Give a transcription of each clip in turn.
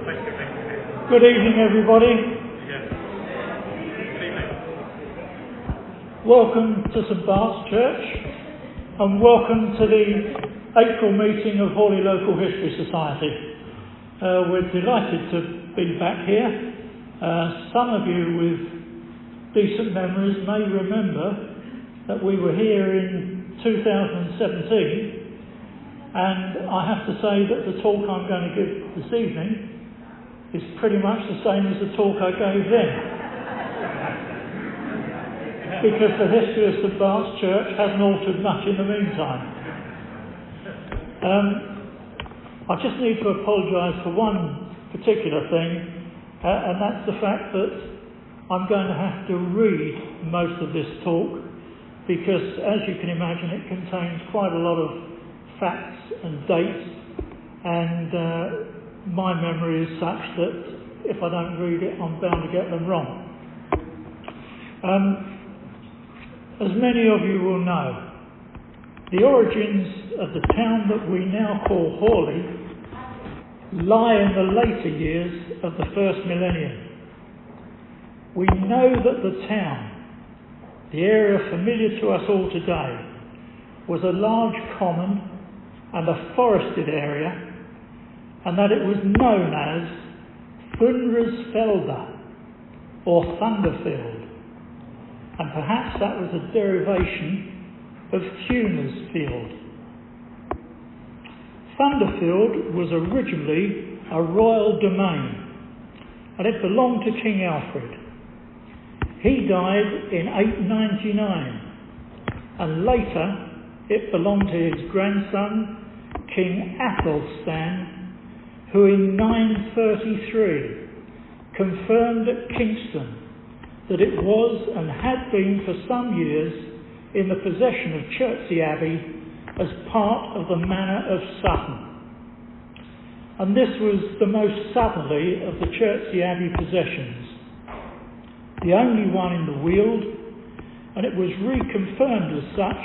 Good evening, everybody. Welcome to St Bart's Church, and welcome to the April meeting of Horley Local History Society. We're delighted to be back here. Some of you with decent memories may remember that we were here in 2017, and I have to say that the talk I'm going to give this evening is pretty much the same as the talk I gave then. Because the history of St Bart's Church hasn't altered much in the meantime. I just need to apologise for one particular thing, and that's the fact that I'm going to have to read most of this talk, because as you can imagine it contains quite a lot of facts and dates, and my memory is such that if I don't read it, I'm bound to get them wrong. As many of you will know, the origins of the town that we now call Horley lie in the later years of the first millennium. We know that the town, the area familiar to us all today, was a large common and a forested area, and that it was known as Thundersfelde or Thunderfield, and perhaps that was a derivation of Thuner's Field. Thunderfield was originally a royal domain, and it belonged to King Alfred. He died in 899, and later it belonged to his grandson, King Athelstan, who in 933 confirmed at Kingston that it was and had been for some years in the possession of Chertsey Abbey as part of the Manor of Sutton. And this was the most southerly of the Chertsey Abbey possessions, the only one in the Weald, and it was reconfirmed as such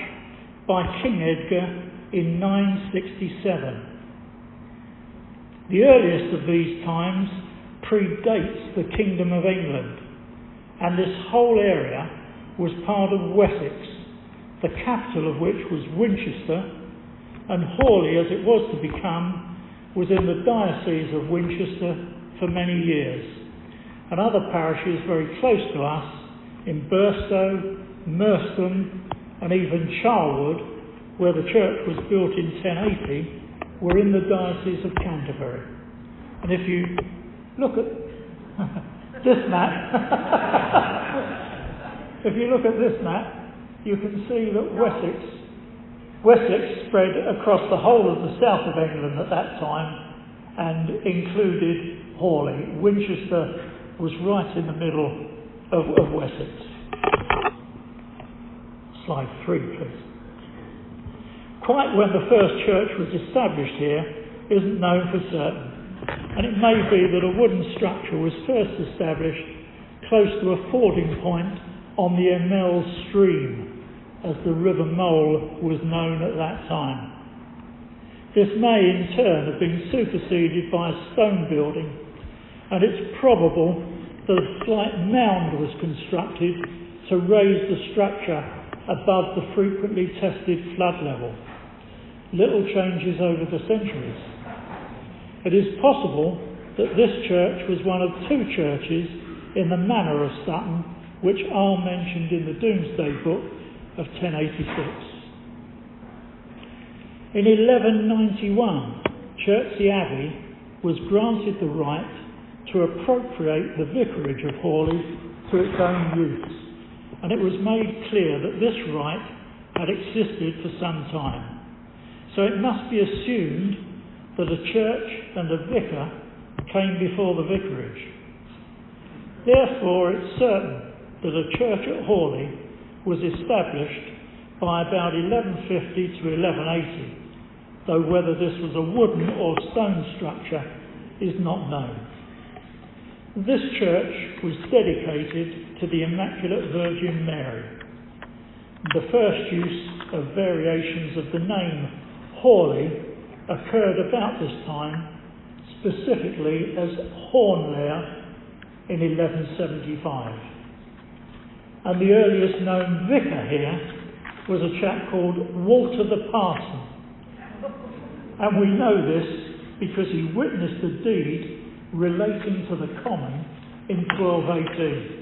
by King Edgar in 967. The earliest of these times predates the Kingdom of England, and this whole area was part of Wessex, the capital of which was Winchester, and Horley, as it was to become, was in the diocese of Winchester for many years, and other parishes very close to us in Burstow, Merstham, and even Charwood, where the church was built in 1080, were in the Diocese of Canterbury. And if you look at this map, you can see that Wessex spread across the whole of the south of England at that time and included Horley. Winchester was right in the middle of Wessex. Slide 3, please. Quite when the first church was established here isn't known for certain, and it may be that a wooden structure was first established close to a fording point on the Emel stream, as the River Mole was known at that time. This may in turn have been superseded by a stone building, and it's probable that a slight mound was constructed to raise the structure above the frequently tested flood level. Little changes over the centuries. It is possible that this church was one of two churches in the Manor of Sutton which are mentioned in the Domesday Book of 1086. In 1191, Chertsey Abbey was granted the right to appropriate the vicarage of Horley to its own use, and it was made clear that this right had existed for some time. So it must be assumed that a church and a vicar came before the vicarage. Therefore, it's certain that a church at Horley was established by about 1150 to 1180, though whether this was a wooden or stone structure is not known. This church was dedicated to the Immaculate Virgin Mary. The first use of variations of the name Horley occurred about this time, specifically as Horley in 1175. And the earliest known vicar here was a chap called Walter the Parson. And we know this because he witnessed a deed relating to the common in 1218.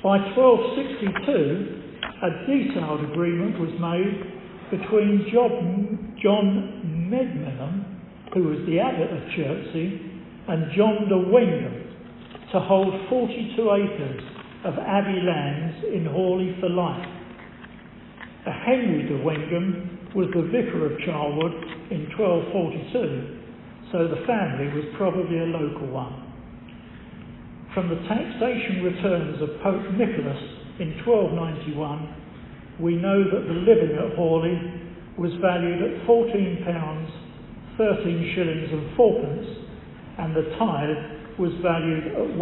By 1262, a detailed agreement was made between John Medmenham, who was the abbot of Chertsey, and John de Wengham to hold 42 acres of abbey lands in Horley for life. Henry de Wengham was the vicar of Charwood in 1242, so the family was probably a local one. From the taxation returns of Pope Nicholas in 1291, we know that the living at Horley was valued at £14, 13 shillings and fourpence, and the tithe was valued at £1,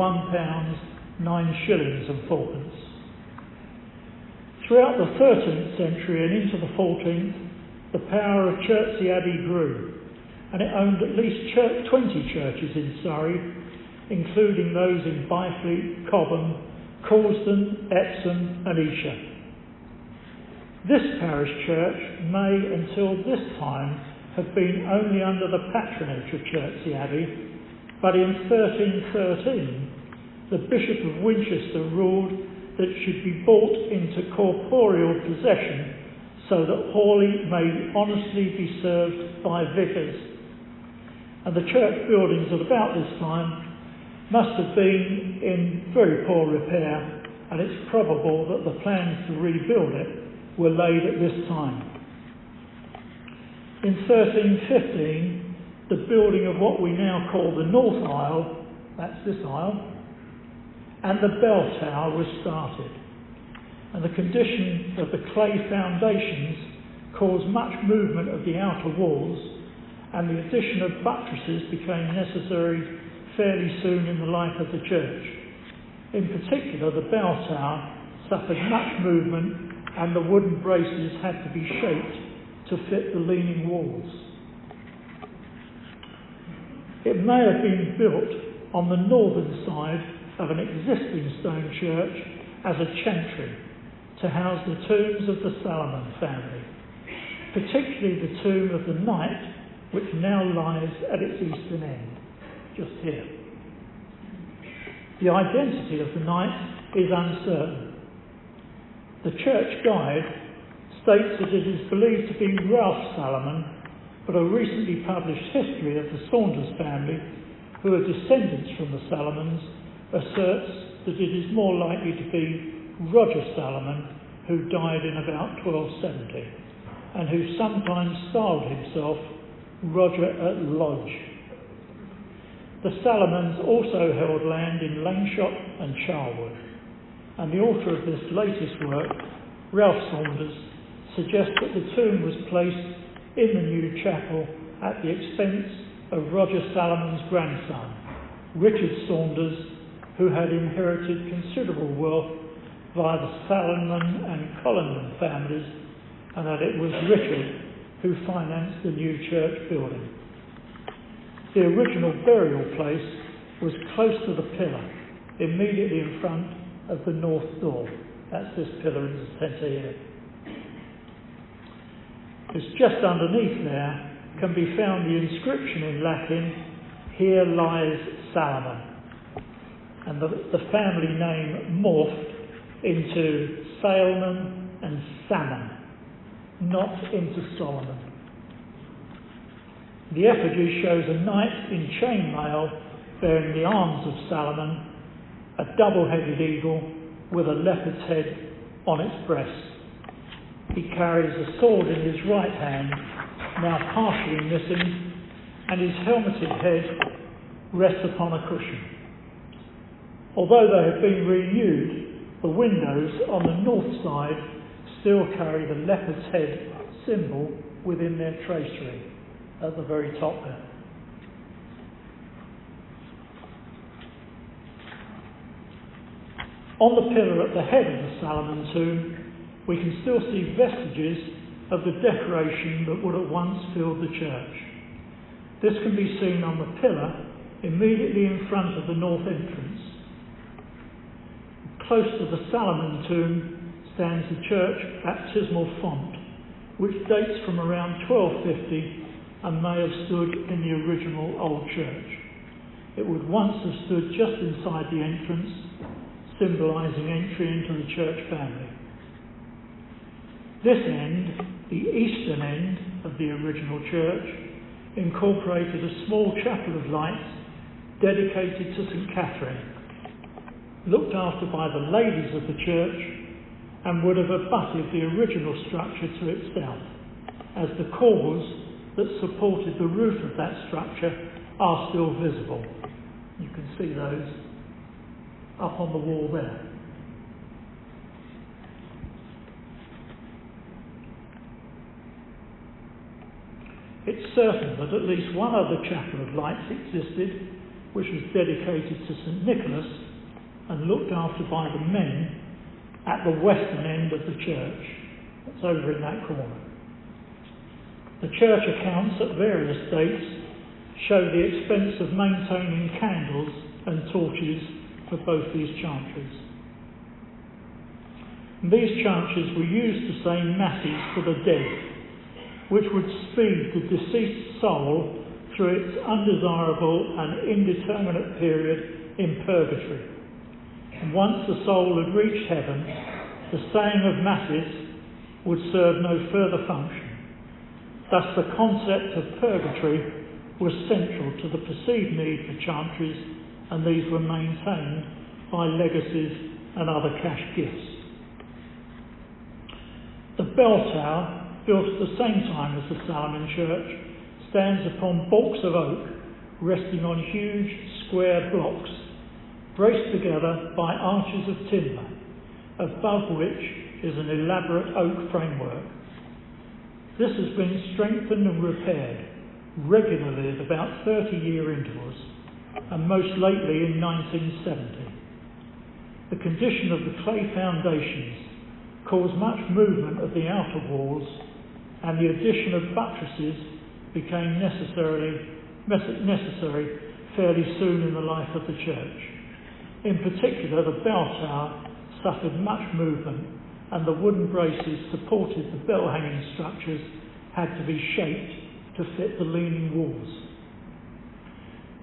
9 shillings and fourpence. Throughout the 13th century and into the 14th, the power of Chertsey Abbey grew, and it owned at least 20 churches in Surrey, including those in Byfleet, Cobham, Causden, Epsom and Esher. This parish church may, until this time, have been only under the patronage of Chertsey Abbey, but in 1313 the Bishop of Winchester ruled that it should be brought into corporeal possession so that Horley may honestly be served by vicars. And the church buildings at about this time must have been in very poor repair, and it's probable that the plans to rebuild it were laid at this time. In 1315, the building of what we now call the North Aisle, that's this aisle, and the bell tower was started. And the condition of the clay foundations caused much movement of the outer walls, and the addition of buttresses became necessary fairly soon in the life of the church. In particular, the bell tower suffered much movement, and the wooden braces had to be shaped to fit the leaning walls. It may have been built on the northern side of an existing stone church as a chantry to house the tombs of the Salomon family, particularly the tomb of the knight, which now lies at its eastern end, just here. The identity of the knight is uncertain. The church guide states that it is believed to be Ralph Salomon, but a recently published history of the Saunders family, who are descendants from the Salomons, asserts that it is more likely to be Roger Salomon, who died in about 1270, and who sometimes styled himself Roger at Lodge. The Salomons also held land in Langshot and Charwood, and the author of this latest work, Ralph Saunders, suggests that the tomb was placed in the new chapel at the expense of Roger Salomon's grandson, Richard Saunders, who had inherited considerable wealth via the Salomon and Collingham families, and that it was Richard who financed the new church building. The original burial place was close to the pillar, immediately in front of the north door. That's this pillar in the centre here. It's just underneath there can be found the inscription in Latin, "Here lies Salomon," and the family name morphed into Salmon and Salmon, not into Solomon. The effigy shows a knight in chainmail bearing the arms of Salomon, a double-headed eagle with a leopard's head on its breast. He carries a sword in his right hand, now partially missing, and his helmeted head rests upon a cushion. Although they have been renewed, the windows on the north side still carry the leopard's head symbol within their tracery at the very top there. On the pillar at the head of the Salomon tomb, we can still see vestiges of the decoration that would have once filled the church. This can be seen on the pillar immediately in front of the north entrance. Close to the Salomon tomb stands the church baptismal font, which dates from around 1250 and may have stood in the original old church. It would once have stood just inside the entrance, symbolising entry into the church family. This end, the eastern end of the original church, incorporated a small chapel of lights dedicated to St. Catherine, looked after by the ladies of the church, and would have abutted the original structure to its south, as the corbels that supported the roof of that structure are still visible. You can see those up on the wall there. It's certain that at least one other chapel of lights existed, which was dedicated to St. Nicholas and looked after by the men at the western end of the church. That's over in that corner. The church accounts at various dates show the expense of maintaining candles and torches for both these chantries. And these chantries were used to say masses for the dead, which would speed the deceased soul through its undesirable and indeterminate period in purgatory. And once the soul had reached heaven, the saying of masses would serve no further function. Thus the concept of purgatory was central to the perceived need for chantries, and these were maintained by legacies and other cash gifts. The bell tower, built at the same time as the Salomon Church, stands upon baulks of oak resting on huge square blocks braced together by arches of timber, above which is an elaborate oak framework. This has been strengthened and repaired regularly at about 30-year intervals, and most lately in 1970. The condition of the clay foundations caused much movement of the outer walls, and the addition of buttresses became necessary fairly soon in the life of the church. In particular, the bell tower suffered much movement, and the wooden braces supporting the bell hanging structures had to be shaped to fit the leaning walls.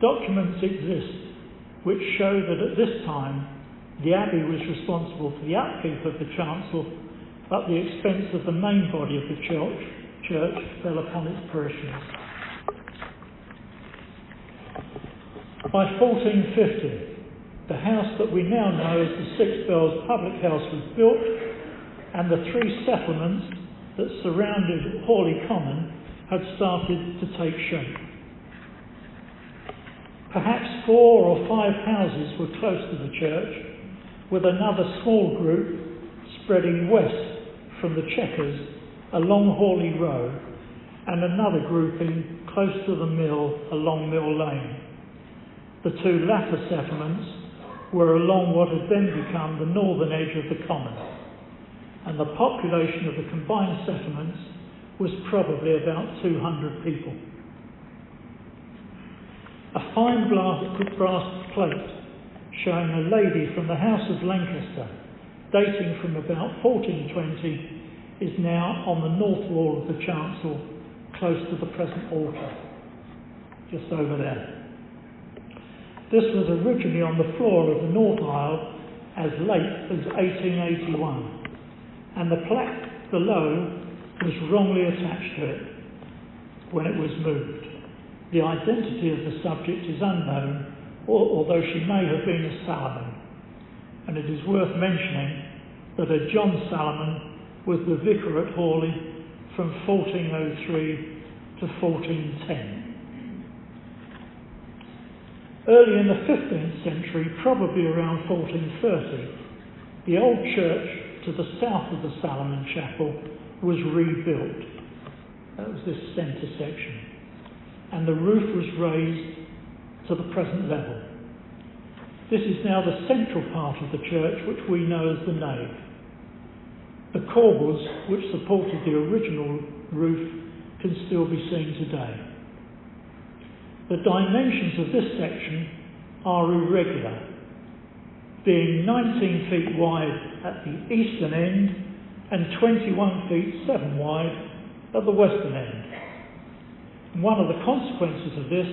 Documents exist which show that at this time the abbey was responsible for the upkeep of the chancel, but the expense of the main body of the church fell upon its parishioners. By 1450, the house that we now know as the Six Bells Public House was built, and the three settlements that surrounded Horley Common had started to take shape. Perhaps 4 or 5 houses were close to the church, with another small group spreading west from the Chequers along Horley Road, and another grouping close to the mill along Mill Lane. The two latter settlements were along what had then become the northern edge of the common, and the population of the combined settlements was probably about 200 people. A fine brass plate showing a lady from the House of Lancaster, dating from about 1420, is now on the north wall of the chancel, close to the present altar, just over there. This was originally on the floor of the north aisle as late as 1881, and the plaque below was wrongly attached to it when it was moved. The identity of the subject is unknown, although she may have been a Salomon, and it is worth mentioning that a John Salomon was the vicar at Horley from 1403 to 1410. Early in the 15th century, probably around 1430, the old church to the south of the Salomon Chapel was rebuilt. That was this centre section. And the roof was raised to the present level. This is now the central part of the church, which we know as the nave. The corbels which supported the original roof can still be seen today. The dimensions of this section are irregular, being 19 feet wide at the eastern end and 21 feet 7 wide at the western end. And one of the consequences of this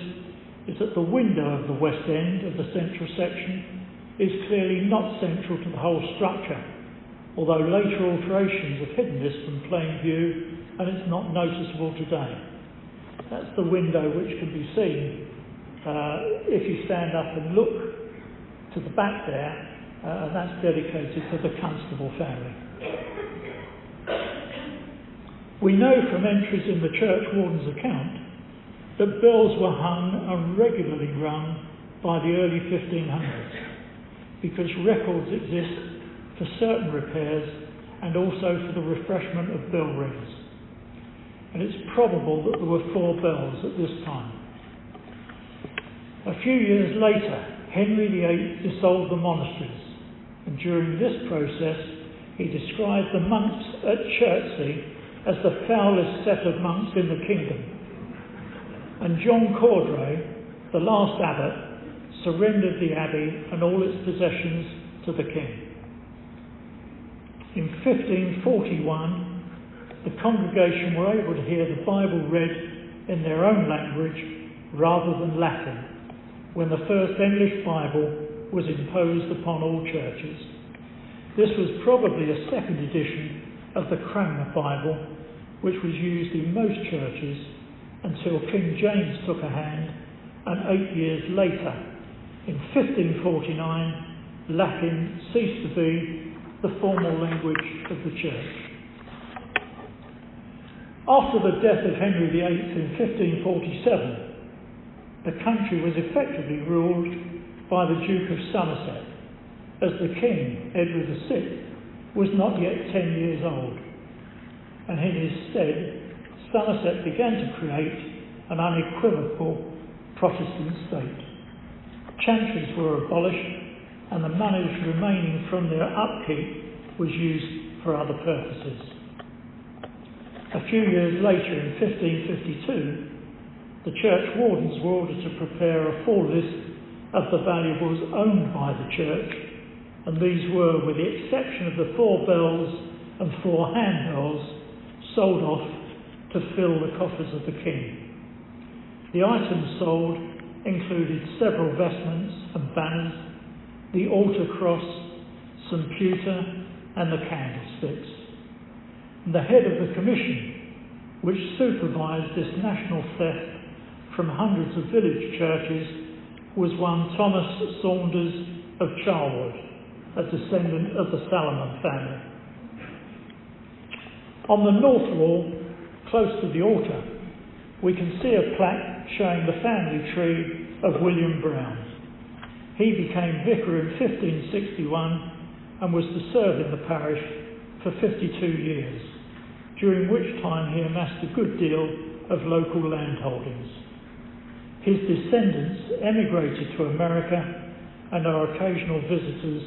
is that the window of the west end of the central section is clearly not central to the whole structure, although later alterations have hidden this from plain view and it's not noticeable today. That's the window which can be seen if you stand up and look to the back there, and that's dedicated to the Constable family. We know from entries in the church warden's account that bells were hung and regularly rung by the early 1500s, because records exist for certain repairs and also for the refreshment of bell rings. And it's probable that there were 4 bells at this time. A few years later, Henry VIII dissolved the monasteries, and during this process he described the monks at Chertsey as the foulest set of monks in the kingdom. And John Cordray, the last abbot, surrendered the abbey and all its possessions to the king. In 1541, the congregation were able to hear the Bible read in their own language rather than Latin, when the first English Bible was imposed upon all churches. This was probably a second edition of the Cranmer Bible, which was used in most churches until King James took a hand, and 8 years later, in 1549, Latin ceased to be the formal language of the church. After the death of Henry VIII in 1547, the country was effectively ruled by the Duke of Somerset, as the King, Edward VI, was not yet 10 years old, and in his stead, Somerset began to create an unequivocal Protestant state. Chantries were abolished, and the monies remaining from their upkeep was used for other purposes. A few years later, in 1552, the church wardens were ordered to prepare a full list of the valuables owned by the church, and these were, with the exception of the 4 bells and 4 handbells, sold off to fill the coffers of the king. The items sold included several vestments and banners, the altar cross, some pewter, and the candlesticks. The head of the commission, which supervised this national theft from hundreds of village churches, was one Thomas Saunders of Charwood, a descendant of the Salomon family. On the north wall, close to the altar, we can see a plaque showing the family tree of William Brown. He became vicar in 1561 and was to serve in the parish for 52 years, during which time he amassed a good deal of local land holdings. His descendants emigrated to America and are occasional visitors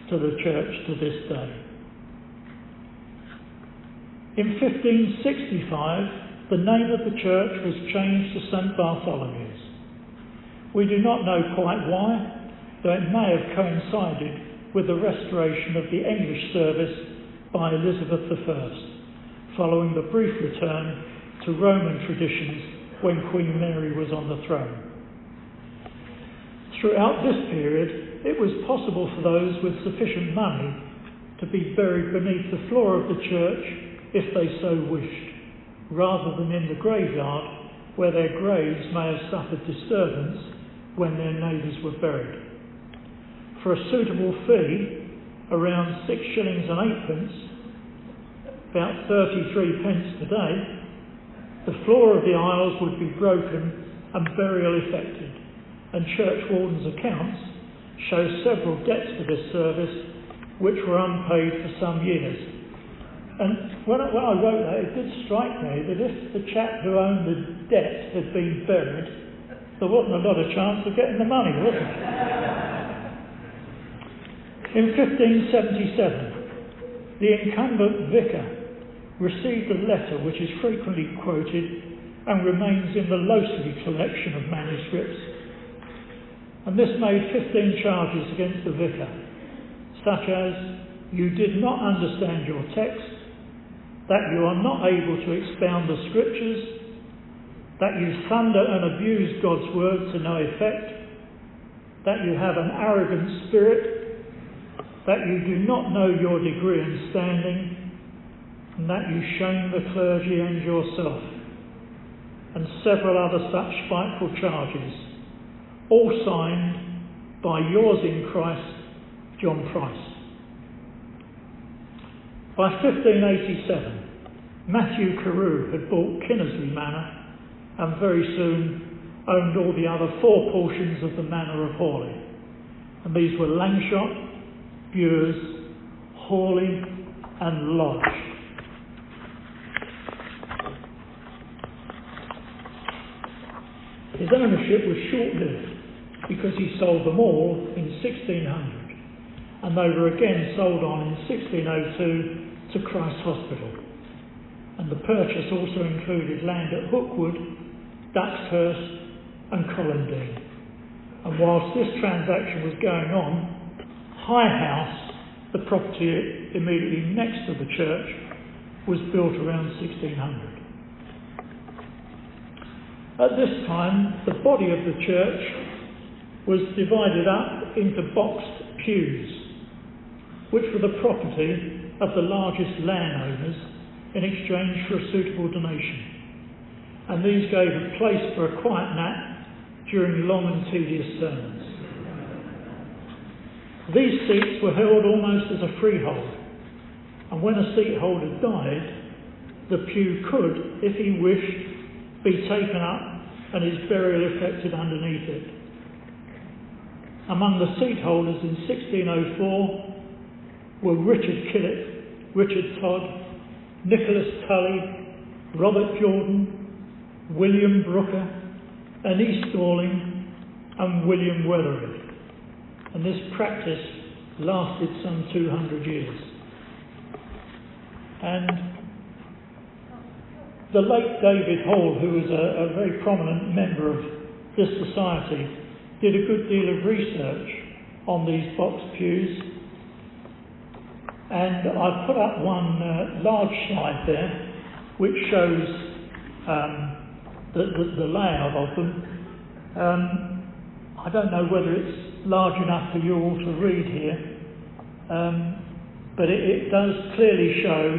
to the church to this day. In 1565, the name of the church was changed to St. Bartholomew's. We do not know quite why, though it may have coincided with the restoration of the English service by Elizabeth I, following the brief return to Roman traditions when Queen Mary was on the throne. Throughout this period, it was possible for those with sufficient money to be buried beneath the floor of the church if they so wished, rather than in the graveyard where their graves may have suffered disturbance when their neighbours were buried. For a suitable fee, around 6 shillings and 8 pence, about 33 pence today, the floor of the aisles would be broken and burial effected, and church wardens' accounts show several debts for this service which were unpaid for some years. And when I wrote that, it did strike me that if the chap who owned the debt had been buried, there wasn't a lot of chance of getting the money, was there? In 1577, the incumbent vicar received a letter which is frequently quoted and remains in the Loseley collection of manuscripts. And this made 15 charges against the vicar, such as: you did not understand your text, that you are not able to expound the scriptures, that you thunder and abuse God's word to no effect, that you have an arrogant spirit, that you do not know your degree and standing, and that you shame the clergy and yourself, and several other such spiteful charges, all signed by yours in Christ, John Price. By 1587, Matthew Carew had bought Kinnersley Manor and very soon owned all the other 4 portions of the Manor of Horley. And these were Langshot, Bures, Horley and Lodge. His ownership was short-lived because he sold them all in 1600, and they were again sold on in 1602 to Christ Hospital. And the purchase also included land at Hookwood, Duxhurst and Collindine. And whilst this transaction was going on, High House, the property immediately next to the church, was built around 1600. At this time, the body of the church was divided up into boxed pews, which were the property of the largest landowners in exchange for a suitable donation. And these gave a place for a quiet nap during long and tedious sermons. These seats were held almost as a freehold, and when a seat holder died, the pew could, if he wished, be taken up and his burial effected underneath it. Among the seat holders in 1604 were Richard Killett, Richard Todd, Nicholas Tully, Robert Jordan, William Brooker, Annie Stalling and William Wethered. And this practice lasted some 200 years. And the late David Hall, who was a very prominent member of this society, did a good deal of research on these box pews. And I've put up one large slide there which shows the layout of them. I don't know whether it's large enough for you all to read here, but it does clearly show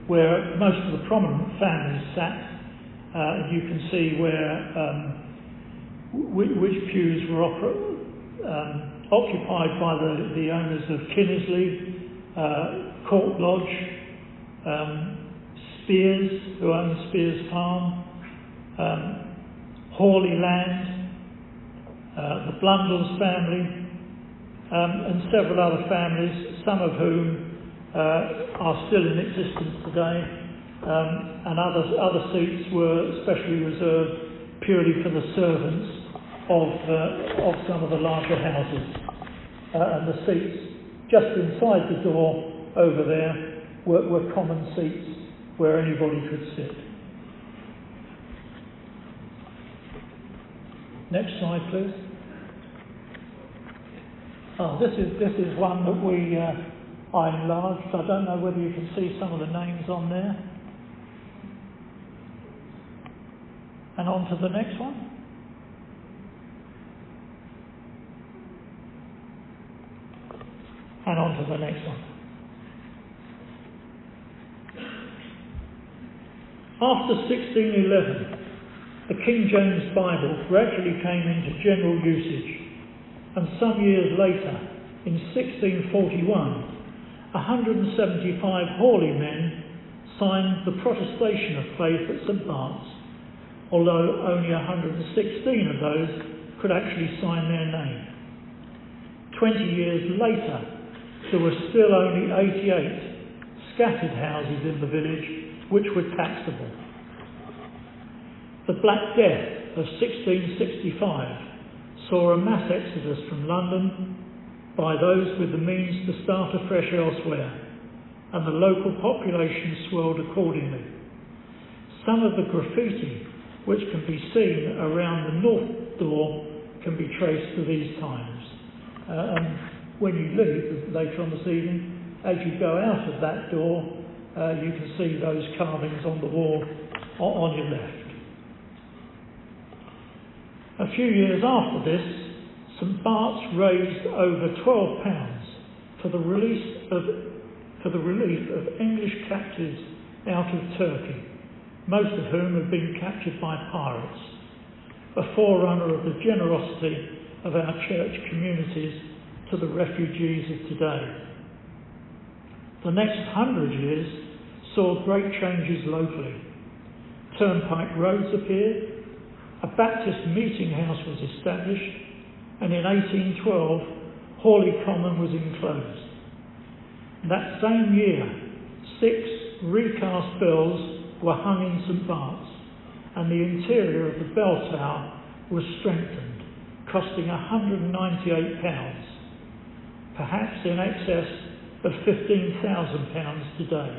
where most of the prominent families sat. You can see where which pews were occupied by the owners of Kinnersley, Court Lodge, Spears, who owned Spears Farm, Horley Land, the Blundell's family, and several other families, some of whom are still in existence today, and other seats were specially reserved purely for the servants of some of the larger houses. And the seats just inside the door over there were common seats where anybody could sit. Next slide, please. Oh, this is one that I enlarged. I don't know whether you can see some of the names on there. And on to the next one. And on to the next one. After 1611, the King James Bible gradually came into general usage, and some years later, in 1641, 175 Horley men signed the protestation of faith at St Bart's, although only 116 of those could actually sign their name. 20 years later, there were still only 88 scattered houses in the village which were taxable. The Black Death of 1665 saw a mass exodus from London by those with the means to start afresh elsewhere, and the local population swelled accordingly. Some of the graffiti which can be seen around the north door, can be traced to these times. And when you leave later on this evening, as you go out of that door, you can see those carvings on the wall on your left. A few years after this, St Bart's raised over £12 for the relief of English captives out of Turkey, most of whom had been captured by pirates, a forerunner of the generosity of our church communities to the refugees of today. The next 100 years saw great changes locally. Turnpike roads appeared, a Baptist meeting house was established, and in 1812 Horley Common was enclosed. That same year, 6 recast bells were hung in St Bart's, and the interior of the bell tower was strengthened, costing £198, perhaps in excess of £15,000 today.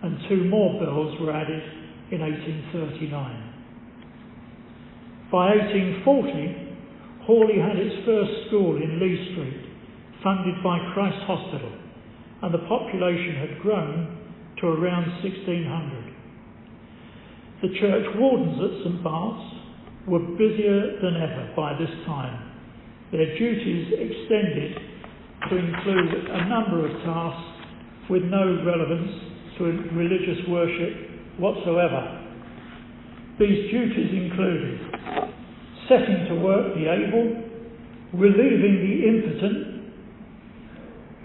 And 2 more bells were added in 1839. By 1840, Horley had its first school in Lee Street, funded by Christ Hospital, and the population had grown to around 1,600. The church wardens at St Bart's were busier than ever by this time, their duties extended to include a number of tasks with no relevance to religious worship whatsoever. These duties included setting to work the able, relieving the impotent,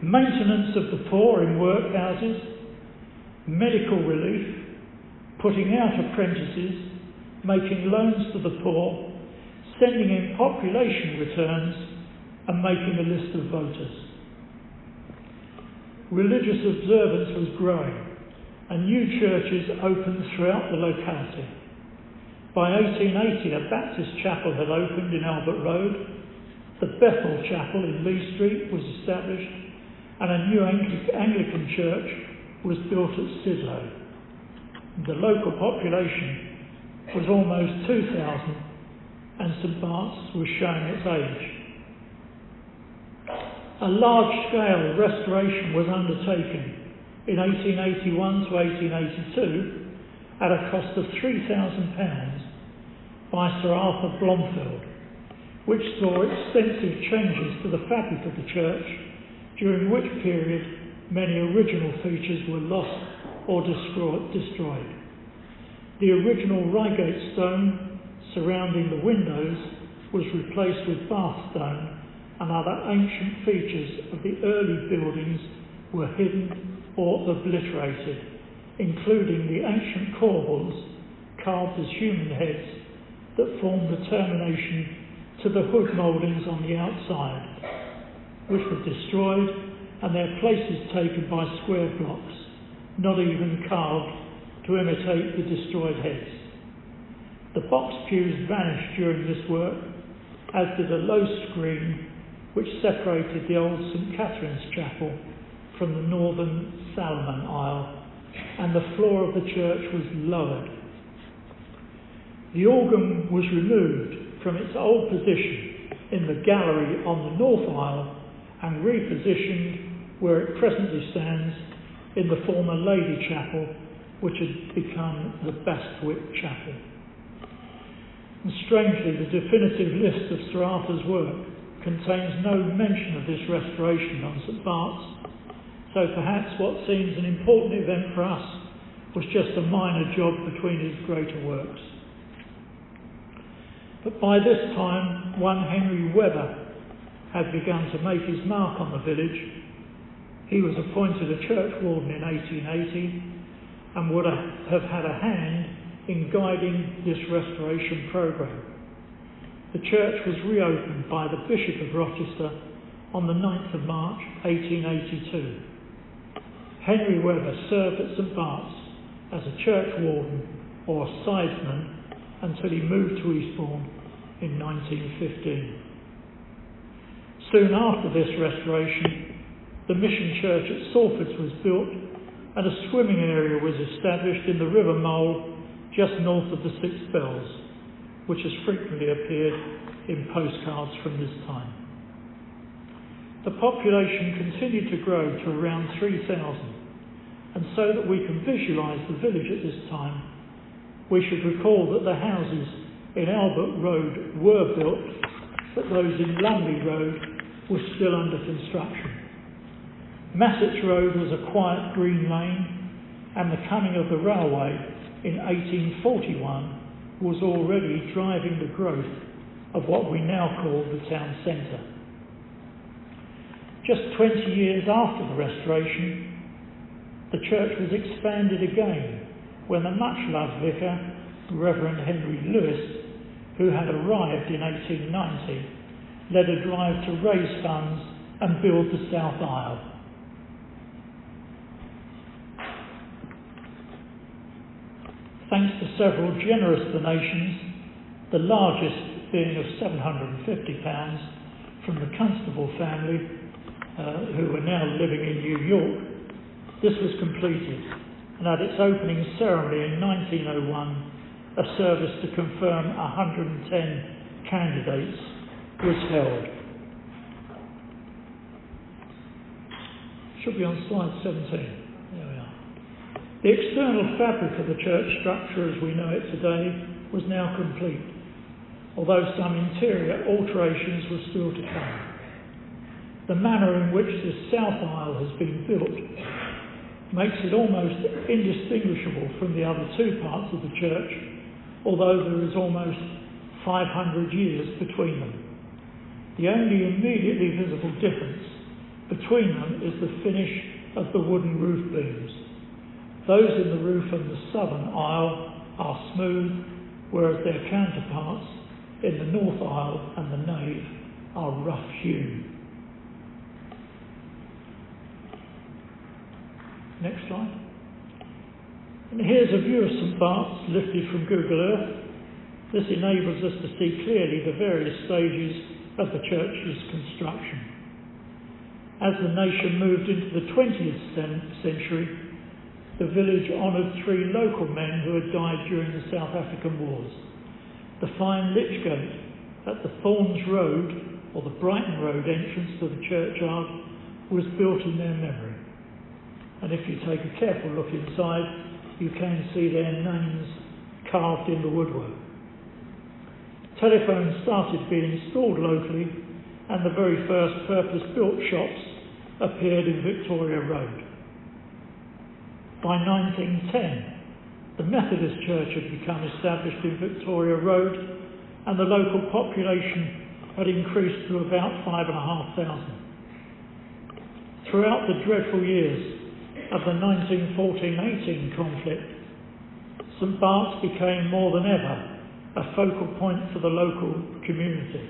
maintenance of the poor in workhouses, medical relief, putting out apprentices, making loans to the poor, sending in population returns, and making a list of voters. Religious observance was growing, and new churches opened throughout the locality. By 1880, a Baptist chapel had opened in Albert Road, the Bethel Chapel in Lee Street was established, and a new Anglican church was built at Sidlow. The local population was almost 2,000, and St Bart's was showing its age. A large-scale restoration was undertaken in 1881 to 1882 at a cost of £3,000 by Sir Arthur Blomfield, which saw extensive changes to the fabric of the church, during which period many original features were lost or destroyed. The original Reigate stone surrounding the windows was replaced with Bath stone, and other ancient features of the early buildings were hidden or obliterated, including the ancient corbels carved as human heads that formed the termination to the hood mouldings on the outside, which were destroyed and their places taken by square blocks, not even carved to imitate the destroyed heads. The box pews vanished during this work, as did a low screen which separated the old St Catherine's Chapel from the northern Salomon aisle, and the floor of the church was lowered. The organ was removed from its old position in the gallery on the north aisle and repositioned where it presently stands in the former Lady Chapel, which had become the Bastwick Chapel. And strangely, the definitive list of Sir Arthur's work contains no mention of this restoration on St Bart's, so perhaps what seems an important event for us was just a minor job between his greater works. But by this time, one Henry Webber had begun to make his mark on the village. He was appointed a church warden in 1880 and would have had a hand in guiding this restoration programme. The church was reopened by the Bishop of Rochester on the 9th of March 1882. Henry Webber served at St Bart's as a church warden or sidesman until he moved to Eastbourne in 1915. Soon after this restoration, the mission church at Salfords was built and a swimming area was established in the River Mole just north of the 6 Bells, which has frequently appeared in postcards from this time. The population continued to grow to around 3,000, and so that we can visualise the village at this time, we should recall that the houses in Albert Road were built, but those in Lumley Road were still under construction. Massett's Road was a quiet green lane, and the coming of the railway in 1841 was already driving the growth of what we now call the town centre. Just 20 years after the restoration, the church was expanded again when the much-loved vicar, Reverend Henry Lewis, who had arrived in 1890, led a drive to raise funds and build the south aisle. Thanks to several generous donations, the largest being of £750 from the Constable family, who were now living in New York, this was completed, and at its opening ceremony in 1901, a service to confirm 110 candidates was held. Should be on slide 17. There we are. The external fabric of the church structure as we know it today was now complete, although some interior alterations were still to come. The manner in which this south aisle has been built makes it almost indistinguishable from the other two parts of the church, although there is almost 500 years between them. The only immediately visible difference between them is the finish of the wooden roof beams. Those in the roof of the southern aisle are smooth, whereas their counterparts in the north aisle and the nave are rough-hewn. Next slide. And here's a view of St Bart's lifted from Google Earth. This enables us to see clearly the various stages of the church's construction. As the nation moved into the 20th century, the village honoured 3 local men who had died during the South African Wars. The fine lich gate at the Thorns Road, or the Brighton Road entrance to the churchyard, was built in their memory. And if you take a careful look inside, you can see their names carved in the woodwork. Telephones started being installed locally, and the very first purpose-built shops appeared in Victoria Road. By 1910, the Methodist Church had become established in Victoria Road, and the local population had increased to about 5,500. Throughout the dreadful years of the 1914-18 conflict, St Bart's became more than ever a focal point for the local community.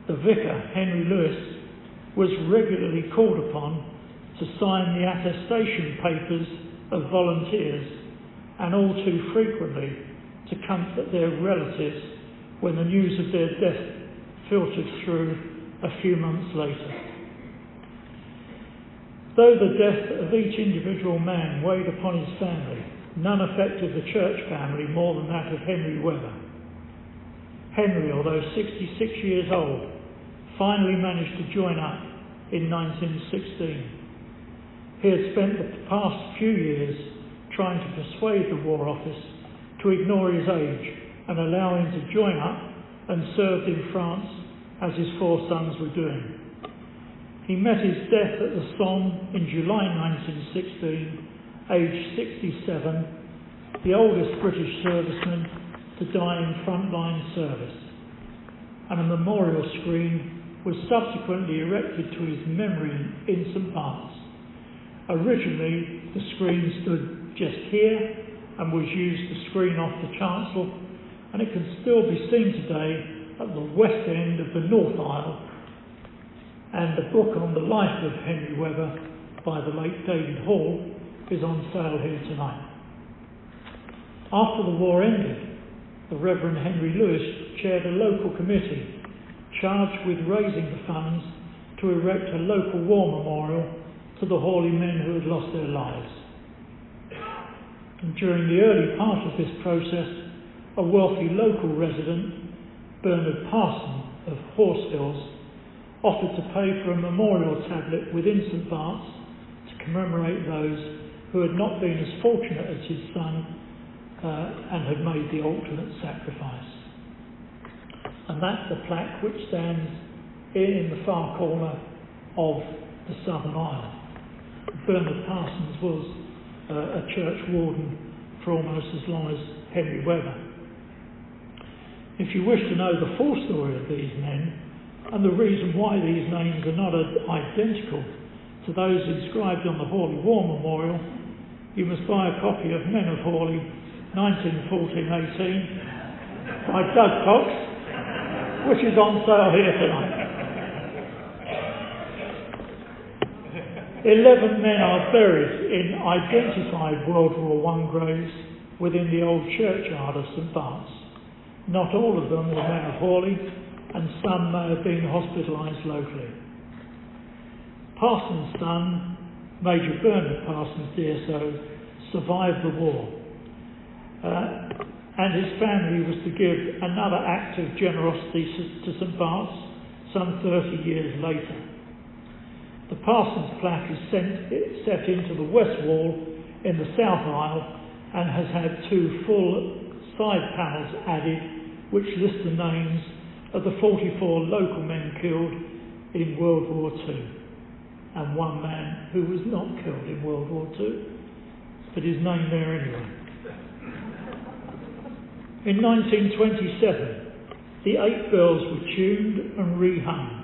The vicar, Henry Lewis, was regularly called upon to sign the attestation papers of volunteers, and all too frequently to comfort their relatives when the news of their death filtered through a few months later. Though the death of each individual man weighed upon his family, none affected the church family more than that of Henry Webber. Henry, although 66 years old, finally managed to join up in 1916. He had spent the past few years trying to persuade the War Office to ignore his age and allow him to join up, and served in France as his 4 sons were doing. He met his death at the Somme in July 1916, aged 67, the oldest British serviceman to die in frontline service, and a memorial screen was subsequently erected to his memory in St Bart's. Originally, the screen stood just here and was used to screen off the chancel, and it can still be seen today at the west end of the north aisle, and the book on the life of Henry Webber by the late David Hall is on sale here tonight. After the war ended, the Reverend Henry Lewis chaired a local committee charged with raising the funds to erect a local war memorial to the Horley men who had lost their lives. And during the early part of this process, a wealthy local resident, Bernard Parson of Horsehills, offered to pay for a memorial tablet within St Bart's to commemorate those who had not been as fortunate as his son and had made the ultimate sacrifice. And that's the plaque which stands in the far corner of the southern aisle. Bernard Parsons was a church warden for almost as long as Henry Webber. If you wish to know the full story of these men and the reason why these names are not identical to those inscribed on the Horley War Memorial, you must buy a copy of Men of Horley, 1914-18, by Doug Cox, which is on sale here tonight. 11 men are buried in identified World War I graves within the old churchyard of St Bart's. Not all of them were men of Horley, and some may have been hospitalised locally. Parsons' son, Major Bernard Parsons, DSO, survived the war, and his family was to give another act of generosity to St Bart's some 30 years later. The Parsons plaque is set into the west wall in the south aisle and has had 2 full side panels added which list the names of the 44 local men killed in World War II and one man who was not killed in World War II, but his name there anyway. In 1927, the 8 bells were tuned and rehung,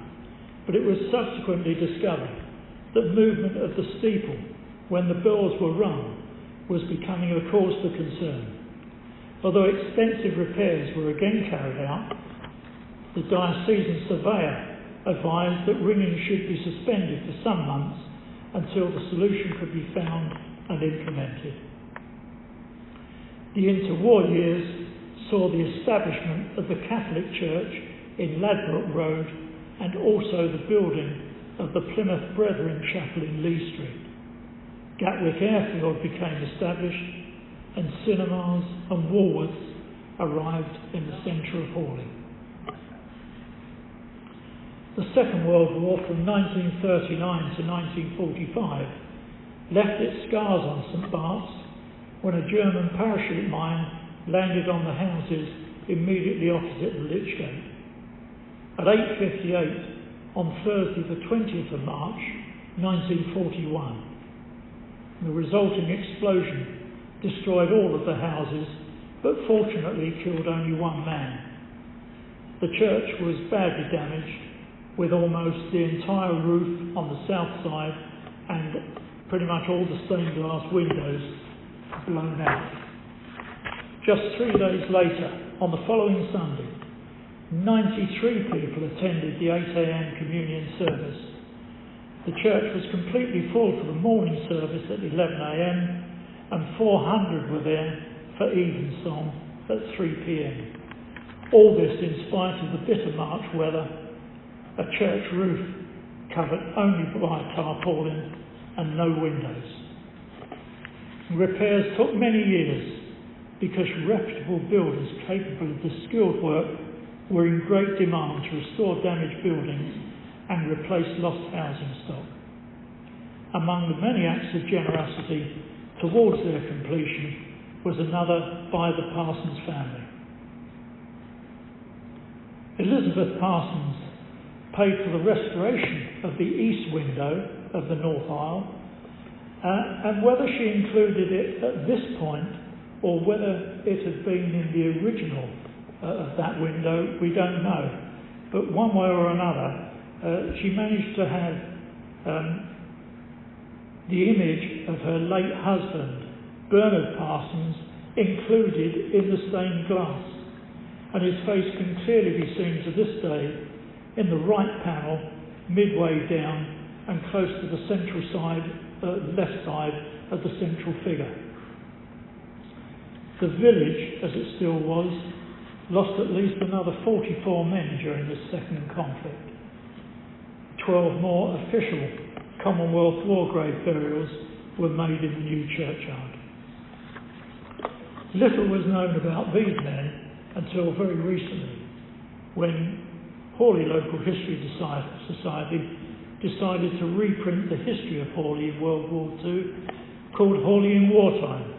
but it was subsequently discovered that movement of the steeple when the bells were rung was becoming a cause for concern. Although extensive repairs were again carried out, the diocesan surveyor advised that ringing should be suspended for some months until the solution could be found and implemented. The interwar years saw the establishment of the Catholic Church in Ladbroke Road and also the building of the Plymouth Brethren Chapel in Lee Street. Gatwick Airfield became established and cinemas and Woolworths arrived in the centre of Horley. The Second World War from 1939 to 1945 left its scars on St Bart's when a German parachute mine landed on the houses immediately opposite the Lich Gate. At 8:58 on Thursday the 20th of March 1941, the resulting explosion destroyed all of the houses but fortunately killed only one man. The church was badly damaged with almost the entire roof on the south side and pretty much all the stained glass windows blown out. Just 3 days later, on the following Sunday, 93 people attended the 8 a.m. communion service. The church was completely full for the morning service at 11 a.m. and 400 were there for evensong at 3 p.m. All this in spite of the bitter March weather, a church roof covered only by tarpaulin and no windows. Repairs took many years because reputable builders capable of this skilled work were in great demand to restore damaged buildings and replace lost housing stock. Among the many acts of generosity towards their completion was another by the Parsons family. Elizabeth Parsons paid for the restoration of the east window of the north aisle, and whether she included it at this point or whether it had been in the original of that window, we don't know. But one way or another, she managed to have the image of her late husband, Bernard Parsons, included in the stained glass, and his face can clearly be seen to this day in the right panel, midway down and close to the central side, left side of the central figure. The village, as it still was, lost at least another 44 men during this second conflict. 12 more official Commonwealth War grave burials were made in the new churchyard. Little was known about these men until very recently, when Horley Local History Society decided to reprint the history of Horley in World War II, called Horley in Wartime.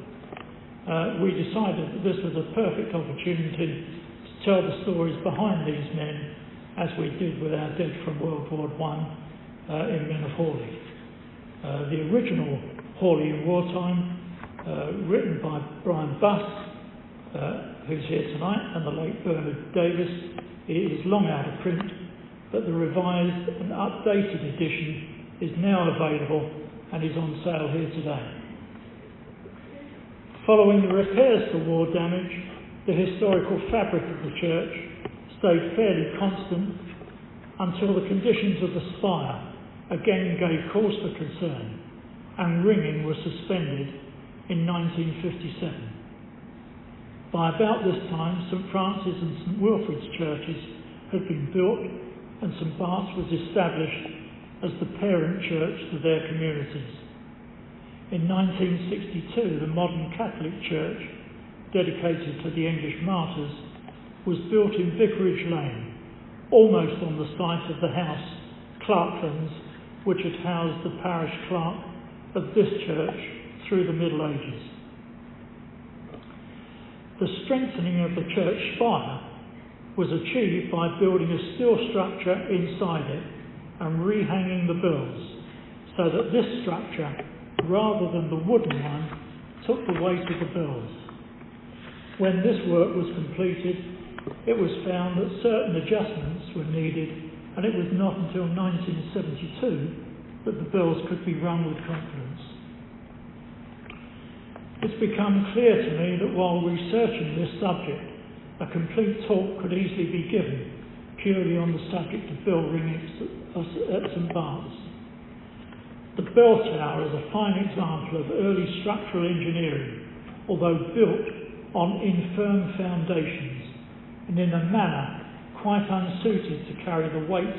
We decided that this was a perfect opportunity to tell the stories behind these men, as we did with our dead from World War I in Men of Horley. The original Horley in Wartime, written by Brian Buss, who's here tonight, and the late Bernard Davis, is long out of print, but the revised and updated edition is now available and is on sale here today. Following the repairs to war damage, the historical fabric of the church stayed fairly constant until the conditions of the spire again gave cause for concern and ringing was suspended in 1957. By about this time, St Francis and St Wilfrid's churches had been built and St Bart's was established as the parent church to their communities. In 1962, the modern Catholic church, dedicated to the English martyrs, was built in Vicarage Lane, almost on the site of the house, Clarklands, which had housed the parish clerk of this church through the Middle Ages. The strengthening of the church spire was achieved by building a steel structure inside it and rehanging the bills, so that this structure, rather than the wooden one, took the weight of the bills. When this work was completed, it was found that certain adjustments were needed, and it was not until 1972 that the bills could be rung with confidence. It's become clear to me that while researching this subject, a complete talk could easily be given purely on the subject of bell ringing at St Bart's. The bell tower is a fine example of early structural engineering, although built on infirm foundations and in a manner quite unsuited to carry the weight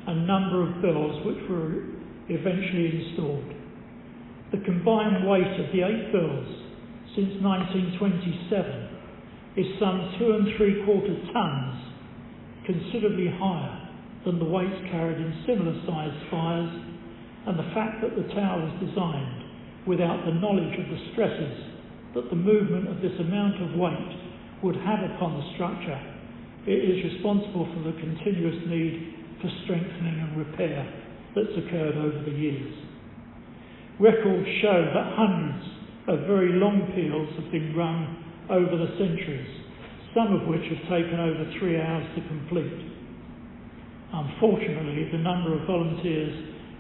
and number of bells which were eventually installed. The combined weight of the 8 bells since 1927 is some 2 3/4 tons, considerably higher than the weights carried in similar sized spires, and the fact that the tower was designed without the knowledge of the stresses that the movement of this amount of weight would have upon the structure, it is responsible for the continuous need for strengthening and repair that's occurred over the years. Records show that hundreds of very long peals have been rung over the centuries, some of which have taken over 3 hours to complete. Unfortunately, the number of volunteers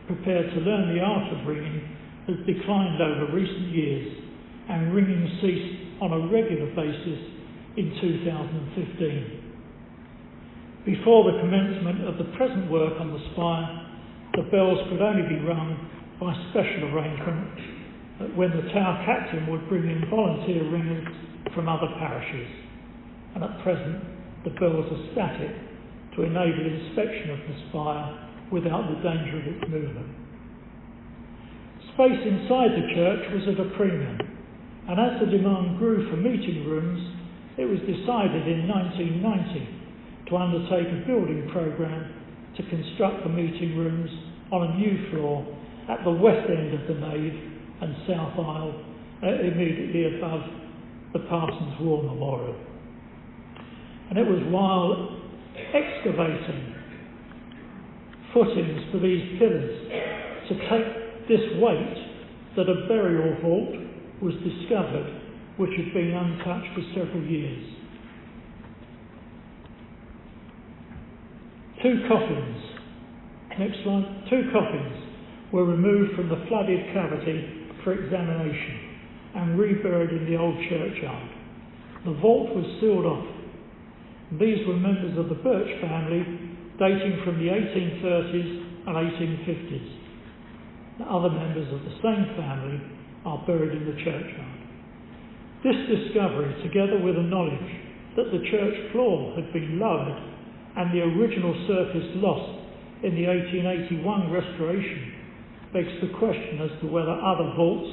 prepared to learn the art of ringing has declined over recent years, and ringing ceased on a regular basis in 2015. Before the commencement of the present work on the spire, the bells could only be rung by special arrangement when the tower captain would bring in volunteer ringers from other parishes, and at present the bells are static to enable inspection of the spire without the danger of its movement. Space inside the church was at a premium, and as the demand grew for meeting rooms, it was decided in 1990 to undertake a building programme to construct the meeting rooms on a new floor at the west end of the nave and south aisle, immediately above the Parsons War Memorial. And it was while excavating footings for these pillars to take this weight that a burial vault was discovered, which had been untouched for several years. 2 coffins, next slide, 2 coffins were removed from the flooded cavity for examination and reburied in the old churchyard. The vault was sealed off. These were members of the Birch family, dating from the 1830s and 1850s. The other members of the same family are buried in the churchyard. This discovery, together with the knowledge that the church floor had been lowered and the original surface lost in the 1881 restoration, begs the question as to whether other vaults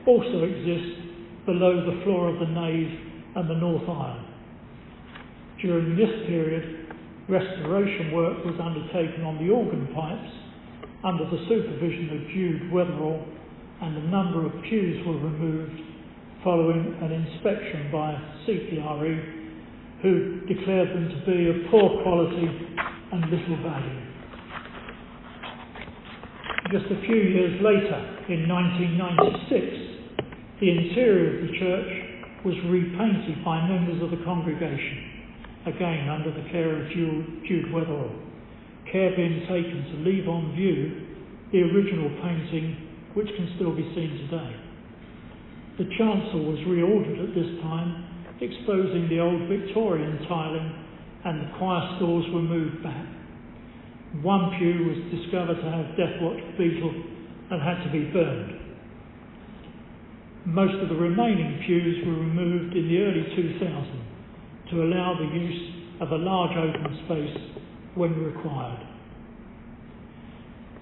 also exist below the floor of the nave and the north aisle. During this period, restoration work was undertaken on the organ pipes under the supervision of Jude Wetherall, and a number of pews were removed following an inspection by CPRE, who declared them to be of poor quality and little value. Just a few years later, in 1996, the interior of the church was repainted by members of the congregation, again under the care of Jude Wetherall, care being taken to leave on view the original painting, which can still be seen today. The chancel was reordered at this time, exposing the old Victorian tiling, and the choir stalls were moved back. One pew was discovered to have Death Watch beetle and had to be burned. Most of the remaining pews were removed in the early 2000s to allow the use of a large open space when required.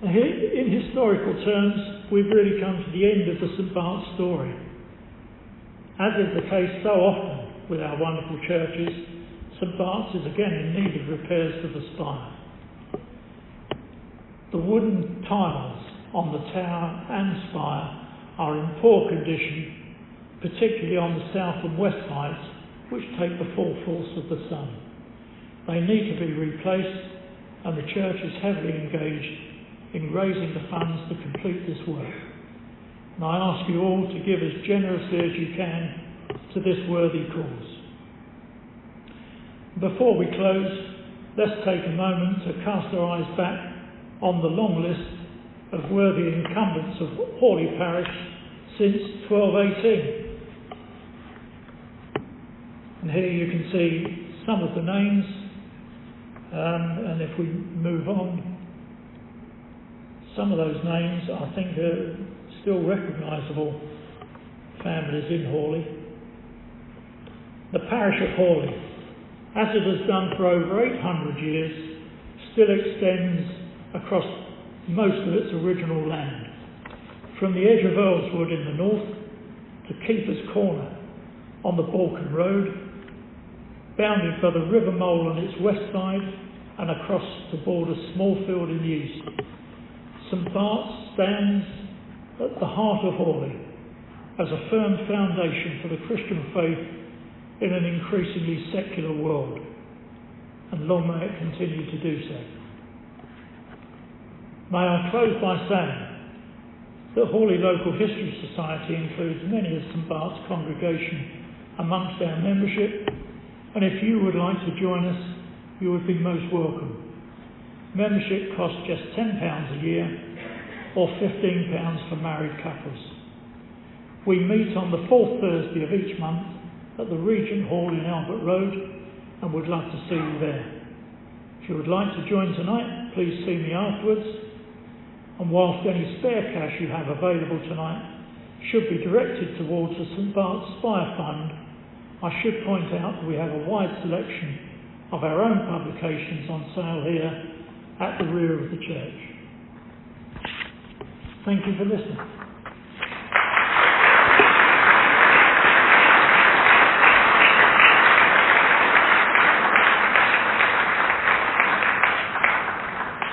In historical terms, we've really come to the end of the St Bart's story. As is the case so often with our wonderful churches, St Bart's is again in need of repairs to the spire. The wooden tiles on the tower and spire are in poor condition, particularly on the south and west sides, which take the full force of the sun. They need to be replaced, and the church is heavily engaged in raising the funds to complete this work. And I ask you all to give as generously as you can to this worthy cause. Before we close, let's take a moment to cast our eyes back on the long list of worthy incumbents of Horley Parish since 1218. And here you can see some of the names, and if we move on, some of those names I think are still recognisable families in Horley. The parish of Horley, as it has done for over 800 years, still extends across most of its original land, from the edge of Earlswood in the north to Keeper's Corner on the Balkan Road, bounded by the River Mole on its west side and across the border Smallfield in the east. St Bart's stands at the heart of Horley as a firm foundation for the Christian faith in an increasingly secular world, and long may it continue to do so. May I close by saying that Horley Local History Society includes many of St Bart's congregation amongst our membership, and if you would like to join us, you would be most welcome. Membership costs just £10 a year, or £15 for married couples. We meet on the fourth Thursday of each month at the Regent Hall in Albert Road, and would love to see you there. If you would like to join tonight, please see me afterwards. And whilst any spare cash you have available tonight should be directed towards the St Bart's Spire Fund, I should point out that we have a wide selection of our own publications on sale here at the rear of the church. Thank you for listening.